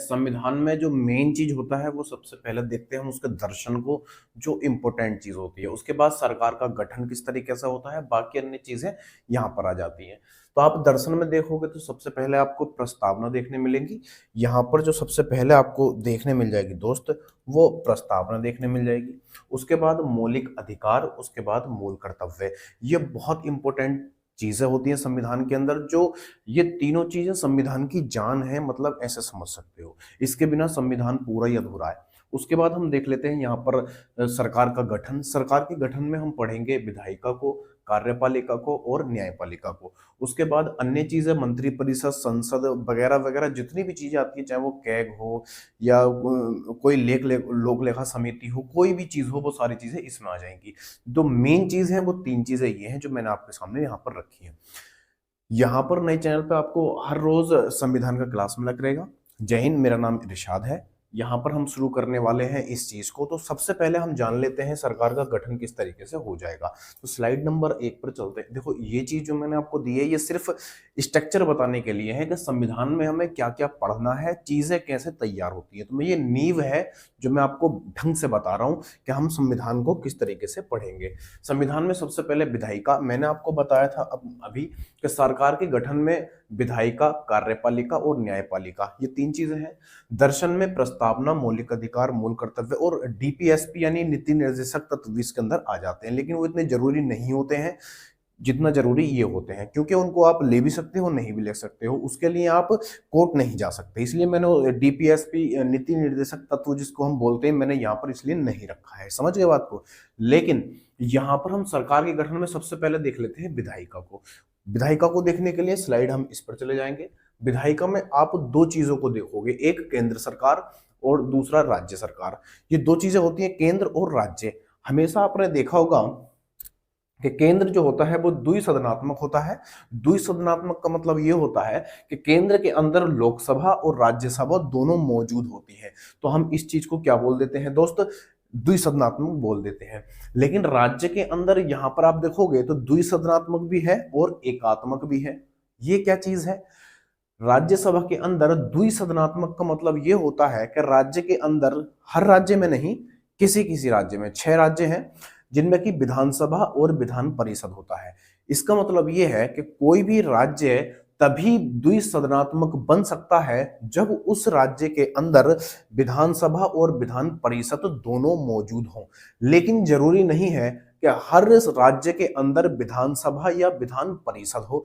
संविधान में जो मेन चीज होता है वो सबसे पहले देखते हैं हम उसके दर्शन को, जो इम्पोर्टेंट चीज होती है। उसके बाद सरकार का गठन किस तरीके से होता है, बाकी अन्य चीजें यहाँ पर आ जाती हैं। तो आप दर्शन में देखोगे तो सबसे पहले आपको प्रस्तावना देखने मिलेंगी। यहाँ पर जो सबसे पहले आपको देखने मिल जाएगी दोस्त, वो प्रस्तावना देखने मिल जाएगी। उसके बाद मौलिक अधिकार, उसके बाद मूल कर्तव्य। ये बहुत इंपॉर्टेंट चीजें होती हैं संविधान के अंदर। जो ये तीनों चीजें संविधान की जान है, मतलब ऐसे समझ सकते हो। इसके बिना संविधान पूरा ही अधूरा है। उसके बाद हम देख लेते हैं यहाँ पर सरकार का गठन। सरकार के गठन में हम पढ़ेंगे विधायिका को, कार्यपालिका को और न्यायपालिका को। उसके बाद अन्य चीजें मंत्रिपरिषद, संसद वगैरह वगैरह जितनी भी चीजें आती है, चाहे वो कैग हो या कोई लोक लेखा समिति हो, कोई भी चीज हो, वो सारी चीजें इसमें आ जाएंगी। जो मेन चीज है वो तीन चीजें ये हैं जो मैंने आपके सामने यहाँ पर रखी है। यहाँ पर नए चैनल पे आपको हर रोज संविधान का क्लास मिला करेगा। जय हिंद, मेरा नाम इरशाद है। यहाँ पर हम शुरू करने वाले हैं इस चीज को। तो सबसे पहले हम जान लेते हैं सरकार का गठन किस तरीके से हो जाएगा। तो स्लाइड नंबर 1 पर चलते हैं। देखो, ये चीज जो मैंने आपको दी है ये सिर्फ स्ट्रक्चर बताने के लिए है कि संविधान में हमें क्या क्या पढ़ना है, चीजें कैसे तैयार होती है। तो मैं ये नींव है जो मैं आपको ढंग से बता रहा हूँ कि हम संविधान को किस तरीके से पढ़ेंगे। संविधान में सबसे पहले विधायिका, मैंने आपको बताया था अभी कि सरकार के गठन में विधायिका, कार्यपालिका और न्यायपालिका, ये तीन चीजें हैं। दर्शन में प्रस्तावना, मौलिक अधिकार, मूल कर्तव्य और डीपीएसपी यानी नीति निर्देशक तत्व इसके अंदर आ जाते हैं। लेकिन वो इतने जरूरी नहीं होते हैं जितना जरूरी ये होते हैं, क्योंकि उनको आप ले भी सकते हो, नहीं भी ले सकते हो। उसके लिए आप कोर्ट नहीं जा सकते। इसलिए मैंने डीपीएसपी नीति निर्देशक तत्व जिसको हम बोलते हैं, मैंने यहाँ पर इसलिए नहीं रखा है। समझ गए बात को। लेकिन यहाँ पर हम सरकार के गठन में सबसे पहले देख लेते हैं विधायिका को। विधायिका को देखने के लिए स्लाइड हम इस पर चले जाएंगे। विधायिका में आप दो चीजों को देखोगे, एक केंद्र सरकार और दूसरा राज्य सरकार। ये दो चीजें होती हैं, केंद्र और राज्य। हमेशा आपने देखा होगा कि केंद्र जो होता है वो द्विसदनात्मक होता है। द्विसदनात्मक का मतलब ये होता है कि केंद्र के अंदर लोकसभा और राज्यसभा दोनों मौजूद होती है। तो हम इस चीज को क्या बोल देते हैं दोस्त, द्विसदनात्मक बोल देते हैं। लेकिन राज्य के अंदर यहां पर आप देखोगे तो द्विसदनात्मक भी है और एकात्मक भी है। ये क्या चीज है, राज्यसभा के अंदर द्विसदनात्मक का मतलब ये होता है कि राज्य के अंदर, हर राज्य में नहीं, किसी किसी राज्य में, 6 राज्य हैं जिनमें कि विधानसभा और विधान परिषद होता है। इसका मतलब ये है कि कोई भी राज्य तभी द्विसदनात्मक बन सकता है जब उस राज्य के अंदर विधानसभा और विधान परिषद दोनों मौजूद हों। लेकिन जरूरी नहीं है कि हर राज्य के अंदर विधानसभा या विधान परिषद हो।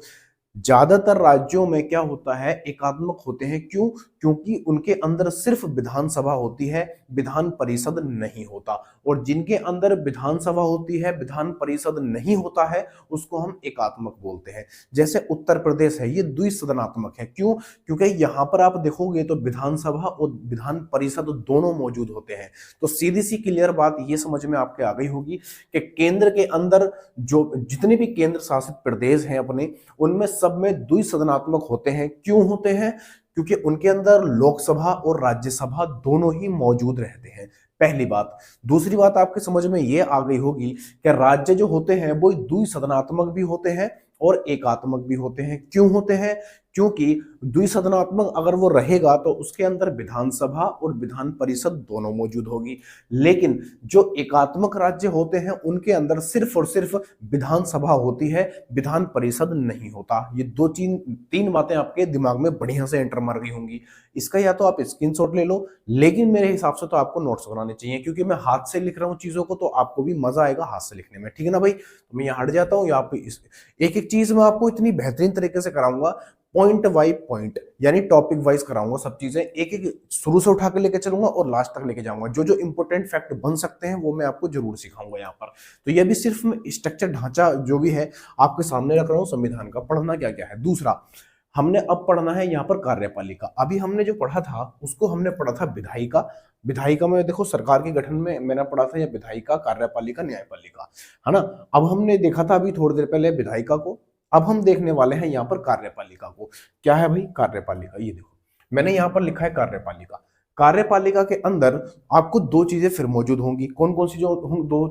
ज्यादातर राज्यों में क्या होता है, एकात्मक होते हैं। क्यों? क्योंकि उनके अंदर सिर्फ विधानसभा होती है, विधान परिषद नहीं होता। और जिनके अंदर विधानसभा होती है, विधान परिषद नहीं होता है, उसको हम एकात्मक बोलते हैं। जैसे उत्तर प्रदेश है, ये द्विसदनात्मक है। क्यों? क्योंकि यहां पर आप देखोगे तो विधानसभा और विधान परिषद दोनों मौजूद होते हैं। तो सीधी सी क्लियर बात ये समझ में आपके आ गई होगी कि केंद्र के अंदर जो जितने भी केंद्र शासित प्रदेश हैं अपने, उनमें सब में द्विसदनात्मक होते हैं। क्यों होते हैं? क्योंकि उनके अंदर लोकसभा और राज्यसभा दोनों ही मौजूद रहते हैं। पहली बात। दूसरी बात आपके समझ में ये आ गई होगी कि राज्य जो होते हैं वो द्विसदनात्मक भी होते हैं और एकात्मक भी होते हैं। क्यों होते हैं? क्योंकि द्विसदनात्मक अगर वो रहेगा तो उसके अंदर विधानसभा और विधान परिषद दोनों मौजूद होगी। लेकिन जो एकात्मक राज्य होते हैं उनके अंदर सिर्फ और सिर्फ विधानसभा होती है, विधान परिषद नहीं होता। ये तीन बातें आपके दिमाग में बढ़िया से एंटर मार गई होंगी। इसका या तो आप स्क्रीनशॉट ले लो, लेकिन मेरे हिसाब से तो आपको नोट्स बनाने चाहिए, क्योंकि मैं हाथ से लिख रहा हूँ चीजों को, तो आपको भी मजा आएगा हाथ से लिखने में। ठीक है ना भाई? तो मैं यहाँ हट जाता हूँ। एक एक चीज मैं आपको इतनी बेहतरीन तरीके से कराऊंगा, पॉइंट बाई पॉइंट, यानी टॉपिक वाइज कराऊंगा सब चीजें। एक एक शुरू से उठा के लेके चलूंगा और लास्ट तक लेके जाऊंगा। जो जो इंपॉर्टेंट फैक्ट बन सकते हैं वो मैं आपको जरूर सिखाऊंगा यहाँ पर। तो ये भी सिर्फ स्ट्रक्चर ढांचा जो भी है आपके सामने रख रहा हूँ संविधान का। पढ़ना क्या क्या है। दूसरा, हमने अब पढ़ना है यहाँ पर कार्यपालिका। अभी हमने जो पढ़ा था उसको हमने पढ़ा था विधायिका। विधायिका में देखो सरकार के गठन में मैंने पढ़ा था ये विधायिका, कार्यपालिका, न्यायपालिका, है ना। अब हमने देखा था अभी थोड़ी देर पहले विधायिका को। अब हम देखने वाले हैं यहाँ पर कार्यपालिका को। क्या है भाई कार्यपालिका? ये देखो मैंने यहाँ पर लिखा है कार्यपालिका। कार्यपालिका के अंदर आपको दो चीजें फिर मौजूद होंगी। कौन कौन सी जो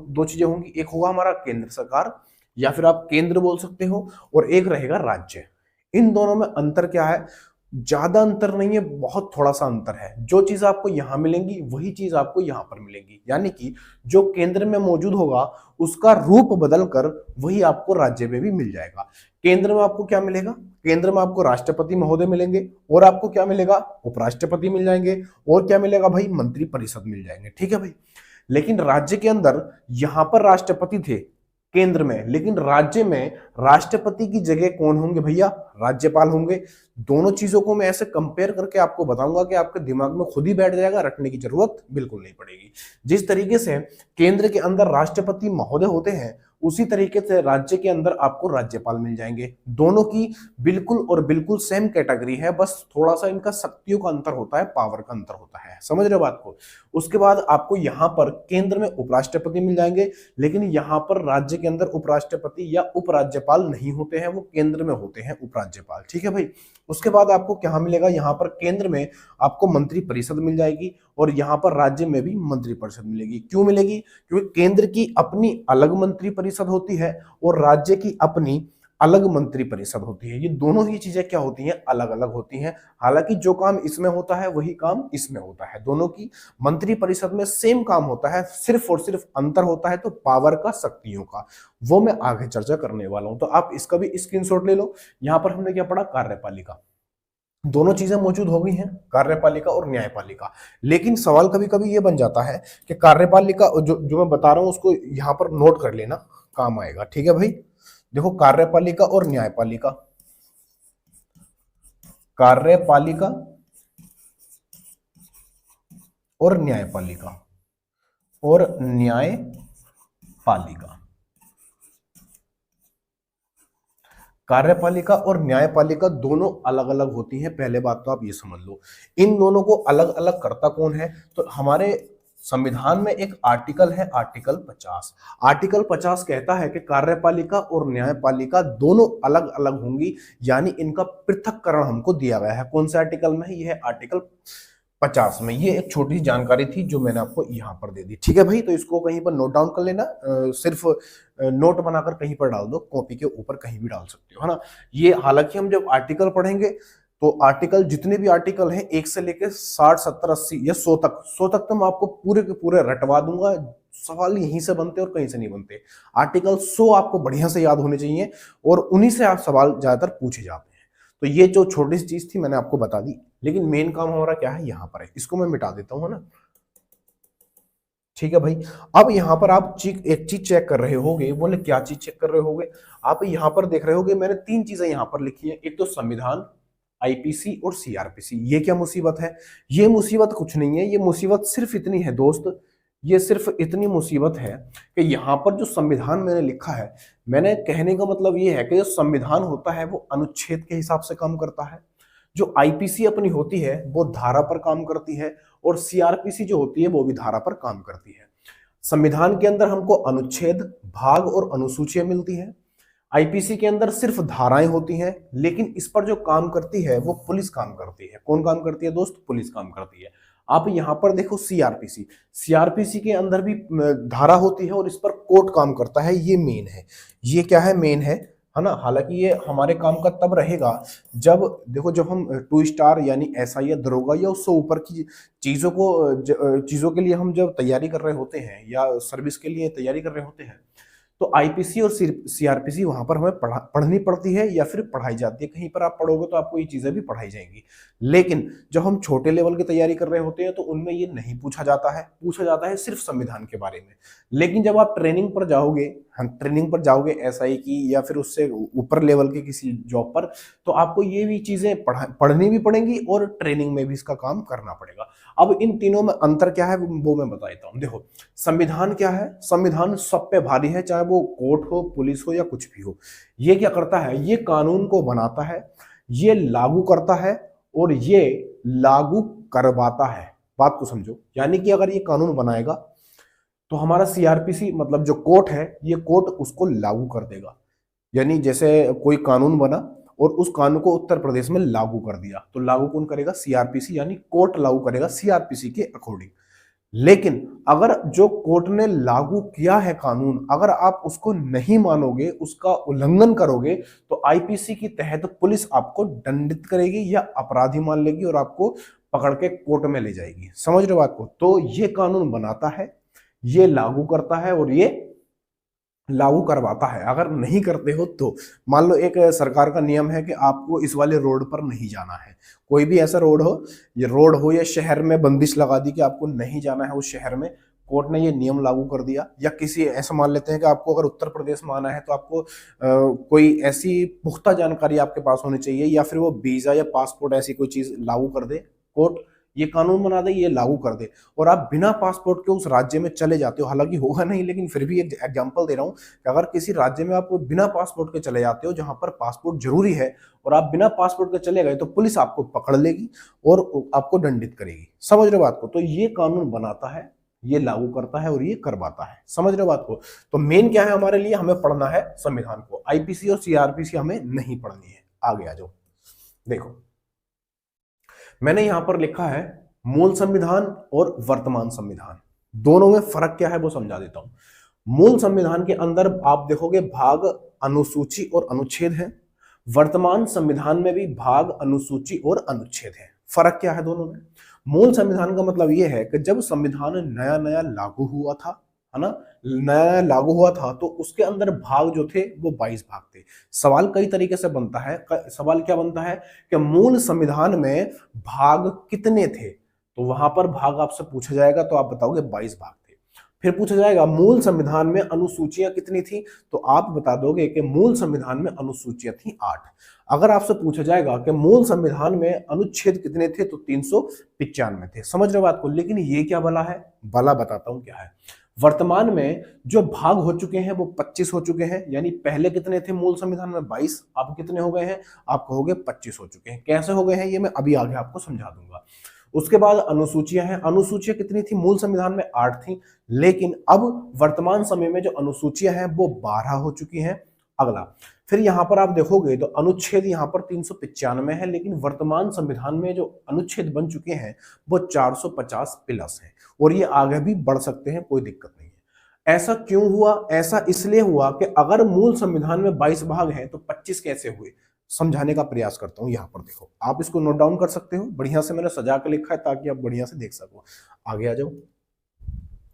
दो चीजें होंगी? एक होगा हमारा केंद्र सरकार, या फिर आप केंद्र बोल सकते हो, और एक रहेगा राज्य। इन दोनों में अंतर क्या है? ज्यादा अंतर नहीं है, बहुत थोड़ा सा अंतर है। जो चीज आपको यहां मिलेंगी वही चीज आपको यहां पर मिलेंगी, यानी कि जो केंद्र में मौजूद होगा उसका रूप बदलकर वही आपको राज्य में भी मिल जाएगा। केंद्र में आपको क्या मिलेगा? केंद्र में आपको राष्ट्रपति महोदय मिलेंगे, और आपको क्या मिलेगा? उपराष्ट्रपति मिल जाएंगे, और क्या मिलेगा भाई? मंत्री परिषद मिल जाएंगे। ठीक है भाई। लेकिन राज्य के अंदर यहां पर राष्ट्रपति थे केंद्र में, लेकिन राज्य में राष्ट्रपति की जगह कौन होंगे भैया? राज्यपाल होंगे। दोनों चीजों को मैं ऐसे कंपेयर करके आपको बताऊंगा कि आपके दिमाग में खुद ही बैठ जाएगा, रटने की जरूरत बिल्कुल नहीं पड़ेगी। जिस तरीके से केंद्र के अंदर राष्ट्रपति महोदय होते हैं, उसी तरीके से राज्य के अंदर आपको राज्यपाल मिल जाएंगे। दोनों की बिल्कुल और बिल्कुल सेम कैटेगरी है, बस थोड़ा सा इनका शक्तियों का अंतर होता है, पावर का अंतर होता है। समझ रहे हो बात को? उसके बाद आपको यहां पर केंद्र में उपराष्ट्रपति मिल जाएंगे, लेकिन यहां पर राज्य के अंदर उपराष्ट्रपति या उपराज्यपाल नहीं होते हैं, वो केंद्र में होते हैं उपराज्यपाल। ठीक है भाई। उसके बाद आपको क्या मिलेगा? यहां पर केंद्र में आपको मंत्री परिषद मिल जाएगी, और यहां पर राज्य में भी मंत्री परिषद मिलेगी। क्यों मिलेगी? क्योंकि केंद्र की अपनी अलग मंत्री परिषद होती है और राज्य की अपनी अलग मंत्री परिषद होती है। ये दोनों ही चीजें क्या होती हैं? अलग अलग होती हैं। हालांकि जो काम इसमें होता है वही काम इसमें होता है। दोनों की मंत्री परिषद में सेम काम होता है, सिर्फ और सिर्फ अंतर होता है तो पावर का, शक्तियों का। वो मैं आगे चर्चा करने वाला हूं, तो आप इसका भी स्क्रीनशॉट ले लो। यहां पर हमने क्या पढ़ा? कार्यपालिका। दोनों चीजें मौजूद हो गई हैं, कार्यपालिका और न्यायपालिका। लेकिन सवाल कभी कभी ये बन जाता है कि कार्यपालिका जो जो मैं बता रहा हूं उसको यहां पर नोट कर लेना, काम आएगा। ठीक है भाई। देखो, कार्यपालिका और न्यायपालिका, कार्यपालिका और न्यायपालिका, और न्यायपालिका। कार्यपालिका और न्यायपालिका दोनों अलग अलग होती हैं, पहले बात तो आप ये समझ लो। इन दोनों को अलग अलग करता कौन है? तो हमारे संविधान में एक आर्टिकल है, आर्टिकल 50। आर्टिकल 50 कहता है कि कार्यपालिका और न्यायपालिका दोनों अलग अलग होंगी, यानी इनका पृथक्करण हमको दिया गया है। कौन से आर्टिकल में है? यह है आर्टिकल 50 में। ये एक छोटी सी जानकारी थी जो मैंने आपको यहां पर दे दी। ठीक है भाई। तो इसको कहीं पर नोट डाउन कर लेना, सिर्फ नोट बनाकर कहीं पर डाल दो, कॉपी के ऊपर कहीं भी डाल सकते हो, है ना। ये हालांकि हम जब आर्टिकल पढ़ेंगे तो आर्टिकल, जितने भी आर्टिकल हैं 1 से लेकर 60, 70, 80 या 100 तक तो मैं आपको पूरे के पूरे रटवा दूंगा। सवाल यहीं से बनते और कहीं से नहीं बनते। आर्टिकल 100 आपको बढ़िया से याद होने चाहिए, और उन्हीं से आप सवाल ज्यादातर पूछे जाते हैं। तो ये जो छोटी सी चीज थी मैंने आपको बता दी, लेकिन मेन काम हमारा क्या है? यहां पर है। इसको मैं मिटा देता हूं, है ना। ठीक है भाई। अब यहां पर आप एक चीज चेक कर रहे होगे। बोले क्या चीज चेक कर रहे होगे? आप यहां पर देख रहे होगे मैंने 3 चीजें यहां पर लिखी है। एक तो संविधान, आईपीसी और सीआरपीसी। ये क्या मुसीबत है? ये मुसीबत कुछ नहीं है, ये मुसीबत सिर्फ इतनी है दोस्त, ये सिर्फ इतनी मुसीबत है कि यहां पर जो संविधान मैंने लिखा है, मैंने कहने का मतलब ये है कि जो संविधान होता है वो अनुच्छेद के हिसाब से काम करता है। जो आईपीसी अपनी होती है वो धारा पर काम करती है, और सीआरपीसी जो होती है वो भी धारा पर काम करती है। संविधान के अंदर हमको अनुच्छेद, भाग और अनुसूचियां मिलती हैं। आईपीसी के अंदर सिर्फ धाराएं होती हैं, लेकिन इस पर जो काम करती है वो पुलिस काम करती है। कौन काम करती है दोस्त? पुलिस काम करती है। आप यहां पर देखो सीआरपीसी, सीआरपीसी के अंदर भी धारा होती है, और इस पर कोर्ट काम करता है। ये मेन है। ये क्या है? मेन है ना। हालांकि ये हमारे काम का तब रहेगा जब, देखो, जब हम 2 स्टार यानी एसआई या दरोगा या उससे ऊपर की चीजों के लिए हम जब तैयारी कर रहे होते हैं, या सर्विस के लिए तैयारी कर रहे होते हैं, तो आईपीसी और सीआरपीसी वहां पर हमें पढ़नी पड़ती है, या फिर पढ़ाई जाती है। कहीं पर आप पढ़ोगे तो आपको ये चीजें भी पढ़ाई जाएंगी। लेकिन जब हम छोटे लेवल की तैयारी कर रहे होते हैं तो उनमें ये नहीं पूछा जाता है। पूछा जाता है सिर्फ संविधान के बारे में। लेकिन जब आप ट्रेनिंग पर जाओगे, हम ट्रेनिंग पर जाओगे एसआई की या फिर उससे ऊपर लेवल के किसी जॉब पर, तो आपको ये भी चीजें पढ़नी भी पड़ेंगी, और ट्रेनिंग में भी इसका काम करना पड़ेगा। अब इन तीनों में अंतर क्या है वो मैं बता देता हूं। देखो, संविधान क्या है? संविधान सब पे भारी है, चाहे वो कोर्ट हो, पुलिस हो, या कुछ भी हो। ये क्या करता है? ये कानून को बनाता है, ये लागू करता है, और ये लागू करवाता है। बात को समझो। यानी कि अगर ये कानून बनाएगा तो हमारा सीआरपीसी मतलब जो कोर्ट है, ये कोर्ट उसको लागू कर देगा। यानी जैसे कोई कानून बना और उस कानून को उत्तर प्रदेश में लागू कर दिया, तो लागू कौन करेगा? सीआरपीसी, यानी कोर्ट लागू करेगा सीआरपीसी के अकॉर्डिंग। लेकिन अगर जो कोर्ट ने लागू किया है कानून, अगर आप उसको नहीं मानोगे, उसका उल्लंघन करोगे, तो आईपीसी के तहत पुलिस आपको दंडित करेगी या अपराधी मान लेगी और आपको पकड़ के कोर्ट में ले जाएगी। समझ रहे हो बात को? तो ये कानून बनाता है, ये लागू करता है और ये लागू करवाता है। अगर नहीं करते हो तो मान लो एक सरकार का नियम है कि आपको इस वाले रोड पर नहीं जाना है, कोई भी ऐसा रोड हो, ये रोड हो या शहर में बंदिश लगा दी कि आपको नहीं जाना है उस शहर में, कोर्ट ने ये नियम लागू कर दिया। या किसी ऐसा मान लेते हैं कि आपको अगर उत्तर प्रदेश में आना है तो आपको कोई ऐसी पुख्ता जानकारी आपके पास होनी चाहिए, या फिर वो वीजा या पासपोर्ट ऐसी कोई चीज लागू कर दे कोर्ट, ये कानून बना दे, ये लागू कर दे, और आप बिना पासपोर्ट के उस राज्य में चले जाते हो, हालांकि होगा नहीं लेकिन फिर भी एक एग्जांपल दे रहा हूं कि अगर किसी राज्य में आप बिना पासपोर्ट के चले जाते हो जहां पर पासपोर्ट जरूरी है, और आप बिना पासपोर्ट के चले गए, तो पुलिस आपको पकड़ लेगी और आपको दंडित करेगी। समझ रहे हो बात को? तो ये कानून बनाता है, ये लागू करता है और ये करवाता है। समझ रहे हो बात को? तो मेन क्या है हमारे लिए, हमें पढ़ना है संविधान को, आईपीसी और सीआरपीसी हमें नहीं पढ़नी है। आगे आ जाओ। देखो मैंने यहां पर लिखा है मूल संविधान और वर्तमान संविधान, दोनों में फर्क क्या है वो समझा देता हूं। मूल संविधान के अंदर आप देखोगे भाग, अनुसूची और अनुच्छेद है। वर्तमान संविधान में भी भाग, अनुसूची और अनुच्छेद है। फर्क क्या है दोनों में? मूल संविधान का मतलब यह है कि जब संविधान नया नया लागू हुआ था, है ना, नया लागू हुआ था, तो उसके अंदर भाग जो थे वो 22 भाग थे। सवाल कई तरीके से बनता है। सवाल क्या बनता है कि मूल संविधान में भाग कितने थे, तो वहां पर भाग आपसे पूछा जाएगा तो आप बताओगे 22 भाग थे। फिर पूछा जाएगा मूल संविधान में अनुसूचियां कितनी थी, तो आप बता दोगे कि मूल संविधान में अनुसूचियां थी 8। अगर आपसे पूछा जाएगा कि मूल संविधान में अनुच्छेद कितने थे, तो 395 थे। समझ रहे हो बात को? लेकिन ये क्या भला है, भला बताता हूं क्या है। वर्तमान में जो भाग हो चुके हैं वो 25 हो चुके हैं, यानी पहले कितने थे मूल संविधान में 22, अब कितने हो गए हैं, आप कहोगे 25 हो चुके हैं। कैसे हो गए हैं ये मैं अभी आगे आपको समझा दूंगा। उसके बाद अनुसूचियां हैं। अनुसूचियां कितनी थी मूल संविधान में? 8 थी, लेकिन अब वर्तमान समय में जो अनुसूचियां हैं वो 12 हो चुकी हैं। अगला फिर यहां पर आप देखोगे तो अनुच्छेद यहां पर 395 है, लेकिन वर्तमान संविधान में जो अनुच्छेद बन चुके हैं वो 450 प्लस है, और ये आगे भी बढ़ सकते हैं, कोई दिक्कत नहीं है। ऐसा क्यों हुआ? ऐसा इसलिए हुआ कि अगर मूल संविधान में 22 भाग हैं तो 25 कैसे हुए, समझाने का प्रयास करता हूं। यहां पर देखो, आप इसको नोट डाउन कर सकते हो, बढ़िया से मैंने सजा के लिखा है ताकि आप बढ़िया से देख सको। आगे आ जाओ।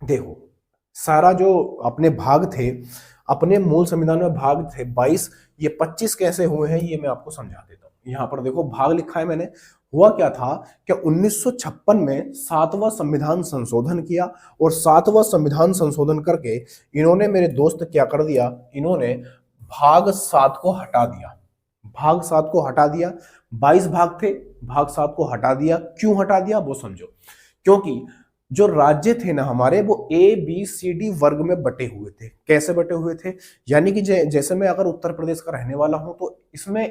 देखो सारा जो अपने भाग थे, अपने मूल संविधान में भाग थे 22, ये 25 कैसे हुए हैं ये मैं आपको समझा देता हूं। यहां पर देखो भाग लिखा है मैंने। हुआ क्या था कि 1956 में 7वां संविधान संशोधन किया, और 7वां संविधान संशोधन करके इन्होंने, मेरे दोस्त क्या कर दिया, इन्होंने भाग 7 को हटा दिया। भाग 7 को हटा दिया। 22 भाग थे, भाग 7 को हटा दिया। क्यों हटा दिया वो समझो। क्योंकि जो राज्य थे ना हमारे, वो ए बी सी डी वर्ग में बटे हुए थे। कैसे बटे हुए थे? यानी कि जैसे मैं अगर उत्तर प्रदेश का रहने वाला हूं तो इसमें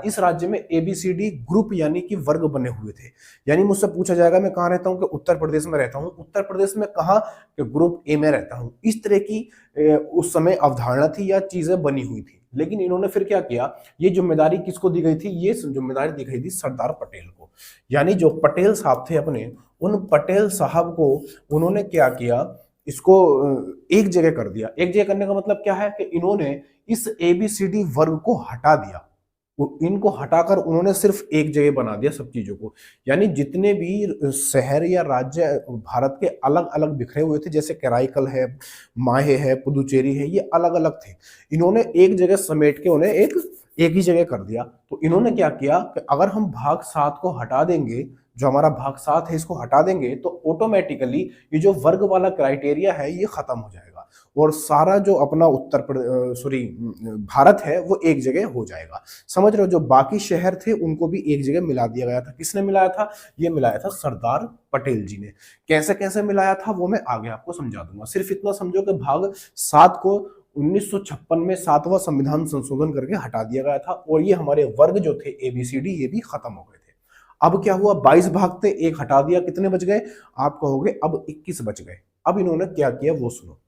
इस राज्य में A B C D group यानी कि वर्ग बने हुए थे। यानी मुझसे पूछा जाएगा मैं कहाँ रहता हूँ, कि उत्तर प्रदेश में रहता हूँ। उत्तर प्रदेश में कहाँ? कि ग्रुप ए में रहता हूँ। इस तरह की उस समय अवधारणा थी या चीजें बनी हुई थी। लेकिन इन्होंने फिर क्या किया, ये जिम्मेदारी किसको दी गई थी? ये जिम्मेदारी दी गई थी सरदार पटेल को। यानी जो पटेल साहब थे अपने, उन पटेल साहब को उन्होंने क्या किया, इसको एक जगह कर दिया। एक जगह करने का मतलब क्या है कि इन्होंने इस एबीसीडी वर्ग को हटा दिया। इनको हटाकर उन्होंने सिर्फ एक जगह बना दिया सब चीजों को। यानी जितने भी शहर या राज्य भारत के अलग अलग बिखरे हुए थे, जैसे कराईकल है, माहे है, पुदुचेरी है, ये अलग अलग थे। इन्होंने एक जगह समेट के उन्हें एक ही जगह कर दिया। तो इन्होंने क्या किया कि अगर हम भाग 7 को हटा देंगे, जो हमारा भाग 7 है इसको हटा देंगे, तो ऑटोमेटिकली ये जो वर्ग वाला क्राइटेरिया है ये खत्म हो जाएगा, और सारा जो अपना भारत है वो एक जगह हो जाएगा। समझ रहे हो? जो बाकी शहर थे उनको भी एक जगह मिला दिया गया था। किसने मिलाया था? ये मिलाया था सरदार पटेल जी ने। कैसे कैसे मिलाया था वो मैं आगे आपको समझा दूंगा। सिर्फ इतना समझो कि भाग 7 को 1956 में 7वां संविधान संशोधन करके हटा दिया गया था, और ये हमारे वर्ग जो थे एबीसीडी ये भी खत्म हो गए थे। अब क्या हुआ, 22 भाग थे, एक हटा दिया, कितने बच गए? आप कहोगे अब 21 बच गए। अब इन्होंने क्या किया वो सुनो।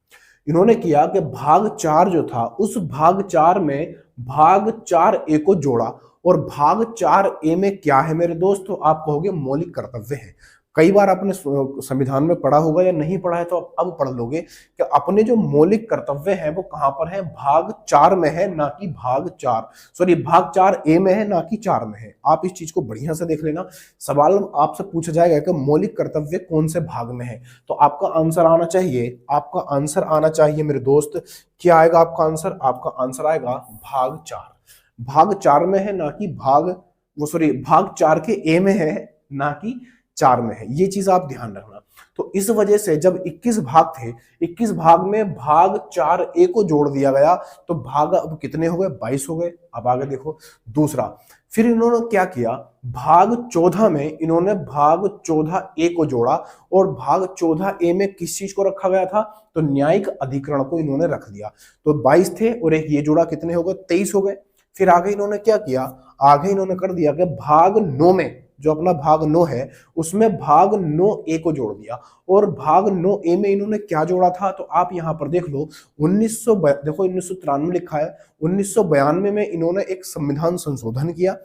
इन्होंने किया कि भाग 4 जो था, उस भाग 4 में भाग 4A को जोड़ा, और भाग 4A में क्या है मेरे दोस्तों? आप कहोगे मौलिक कर्तव्य है। कई बार आपने संविधान में पढ़ा होगा या नहीं पढ़ा है तो अब पढ़ लोगे कि अपने जो मौलिक कर्तव्य हैं वो कहां पर है, भाग 4 में है, ना कि भाग 4 सॉरी भाग 4A में है, ना कि 4 में है। आप इस चीज को बढ़िया से देख लेना। सवाल आपसे पूछा जाएगा कि मौलिक कर्तव्य कौन से भाग में है, तो आपका आंसर आना चाहिए, आपका आंसर आना चाहिए मेरे दोस्त, क्या आएगा आपका आंसर? आपका आंसर आएगा भाग 4। भाग 4 में है, ना कि भाग 4 के ए में है, ना कि 4 में है। ये चीज आप ध्यान रखना। तो इस वजह से जब 21 भाग थे, 21 भाग में भाग 4A को जोड़ दिया गया, तो भाग अब कितने हो गए? 22 हो गए। अब आगे देखो दूसरा, फिर इन्होंने क्या किया, भाग 14 में इन्होंने भाग 14A को जोड़ा, और भाग 14A में किस चीज को रखा गया था? तो न्यायिक अधिकरण को इन्होंने रख दिया। तो 22 थे और एक ये जोड़ा, कितने हो गए? 23 हो गए। फिर आगे इन्होंने क्या किया, आगे इन्होंने कर दिया कि भाग 9 में, जो अपना भाग 9 है, उसमें भाग 9A को जोड़ दिया, और भाग 9A में इन्होंने क्या जोड़ा था? तो आप यहां पर देख लो, 1993 लिखा है, 1992 में इन्होंने एक संविधान संशोधन किया।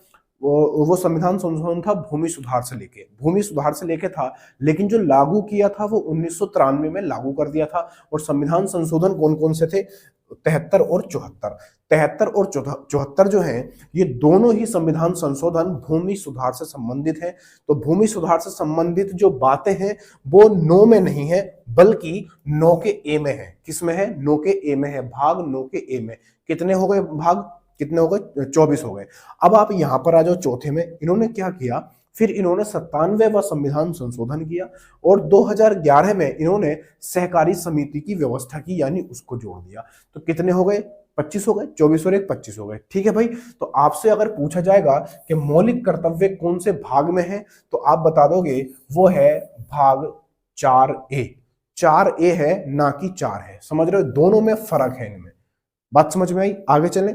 वो संविधान संशोधन था भूमि सुधार से लेके था, लेकिन जो लागू किया था वो 1993 में लागू कर दिया था। और संविधान संशोधन कौन कौन से थे? 73 और 74। 73 और 74 जो हैं, ये दोनों ही संविधान संशोधन भूमि सुधार से संबंधित हैं। तो भूमि सुधार से संबंधित जो बातें हैं वो 9 में नहीं है, बल्कि 9 के ए में है। किस में है? 9 के ए में है, भाग 9 के ए में। कितने हो गए भाग? कितने हो गए? 24 हो गए। अब आप यहां पर आ जाओ चौथे में, इन्होंने क्या किया, फिर इन्होंने 97वां संविधान संशोधन किया, और 2011 में इन्होंने सहकारी समिति की व्यवस्था की, यानी उसको जोड़ दिया। तो कितने हो गए? 25 हो गए। 24 और 1 25 हो गए। ठीक है भाई। तो आपसे अगर पूछा जाएगा कि मौलिक कर्तव्य कौन से भाग में है, तो आप बता दोगे वो है भाग 4A। 4A है, ना कि 4 है। समझ रहे हो? दोनों में फर्क है इनमें। बात समझ में आई? आगे चलें।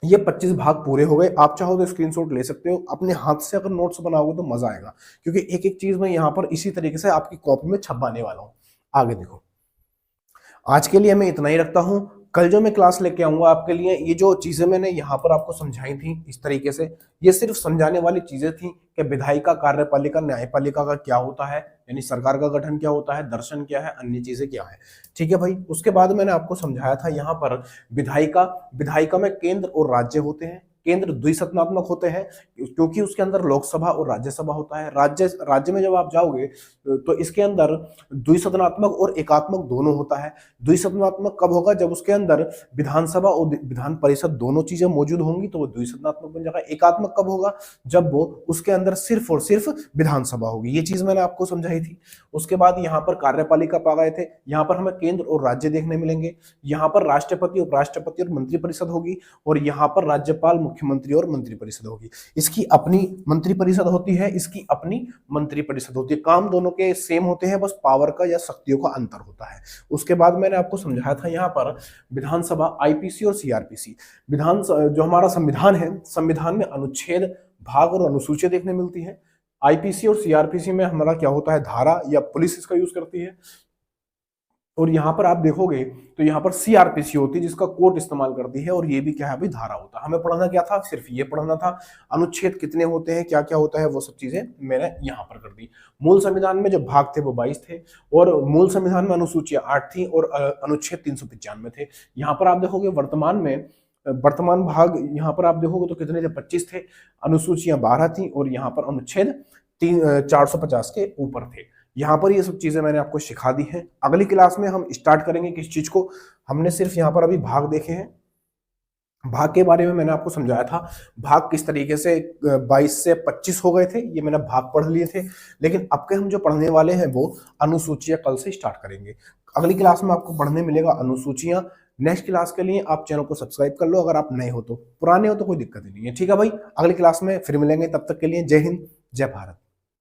ये 25 भाग पूरे हो गए। आप चाहो तो स्क्रीनशॉट ले सकते हो, अपने हाथ से अगर नोट्स बनाओगे तो मजा आएगा, क्योंकि एक एक चीज मैं यहां पर इसी तरीके से आपकी कॉपी में छपवाने वाला हूं। आगे देखो, आज के लिए मैं इतना ही रखता हूं। कल जो मैं क्लास लेके आऊंगा आपके लिए, ये जो चीजें मैंने यहाँ पर आपको समझाई थी इस तरीके से, ये सिर्फ समझाने वाली चीजें थी कि विधायिका, कार्यपालिका, न्यायपालिका का क्या होता है, यानी सरकार का गठन क्या होता है, दर्शन क्या है, अन्य चीजें क्या है। ठीक है भाई। उसके बाद मैंने आपको समझाया था यहाँ पर विधायिका में केंद्र और राज्य होते हैं। केंद्र द्विसदनात्मक होते हैं, क्योंकि उसके अंदर लोकसभा और राज्यसभा होता है। राज्य में जब आप जाओगे तो इसके अंदर द्विसदनात्मक और एकात्मक दोनों होता है। द्विसदनात्मक कब होगा? जब उसके अंदर विधानसभा और विधान परिषद दोनों चीजें मौजूद होंगी, तो वो द्विसदनात्मक बन जाएगा। एकात्मक कब होगा? जब वो उसके अंदर सिर्फ और सिर्फ विधानसभा होगी। ये चीज मैंने आपको समझाई थी। उसके बाद यहाँ पर कार्यपालिका पा गए थे। यहाँ पर हमें केंद्र और राज्य देखने मिलेंगे। यहाँ पर राष्ट्रपति, उपराष्ट्रपति और मंत्रिपरिषद होगी, और यहाँ पर राज्यपाल, मुख्यमंत्री और मंत्रिपरिषद होगी। इसकी अपनी मंत्रिपरिषद होती है, इसकी अपनी मंत्रिपरिषद होती है। काम दोनों के सेम होते हैं, बस पावर का या शक्तियों का अंतर होता है। उसके बाद मैंने आपको समझाया था यहाँ पर विधानसभा, आईपीसी और सीआरपीसी। जो हमारा संविधान है, संविधान में अनुच्छेद, भाग और अनुसूचियां देखने मिलती है। आईपीसी और सीआरपीसी में हमारा क्या होता है? धारा या पुलिस इसका यूज करती है। और यहाँ पर आप देखोगे तो यहाँ पर सीआरपीसी होती है, जिसका कोर्ट इस्तेमाल करती है, और ये भी क्या है भाई? धारा होता है। हमें पढ़ना क्या था? सिर्फ ये पढ़ना था। अनुच्छेद कितने होते हैं, क्या क्या होता है, वो सब चीजें मैंने यहाँ पर कर दी। मूल संविधान में जो भाग थे वो 22 थे, और मूल संविधान में अनुसूचियां 8 थी, और अनुच्छेद 395 थे। यहाँ पर आप देखोगे वर्तमान भाग यहाँ पर आप देखोगे तो कितने थे? 25 थे। अनुसूचियां 12 थी, और यहाँ पर अनुच्छेद 450 के ऊपर थे। यहाँ पर ये सब चीजें मैंने आपको सिखा दी हैं। अगली क्लास में हम स्टार्ट करेंगे किस चीज को? हमने सिर्फ यहाँ पर अभी भाग देखे हैं। भाग के बारे में मैंने आपको समझाया था, भाग किस तरीके से 22 से 25 हो गए थे, ये मैंने भाग पढ़ लिए थे। लेकिन अब के हम जो पढ़ने वाले हैं वो अनुसूचियां कल से स्टार्ट करेंगे। अगली क्लास में आपको पढ़ने मिलेगा अनुसूचियां। नेक्स्ट क्लास के लिए आप चैनल को सब्सक्राइब कर लो, अगर आप नए हो तो। पुराने हो तो कोई दिक्कत ही नहीं है। ठीक है भाई, अगली क्लास में फिर मिलेंगे। तब तक के लिए जय हिंद, जय भारत।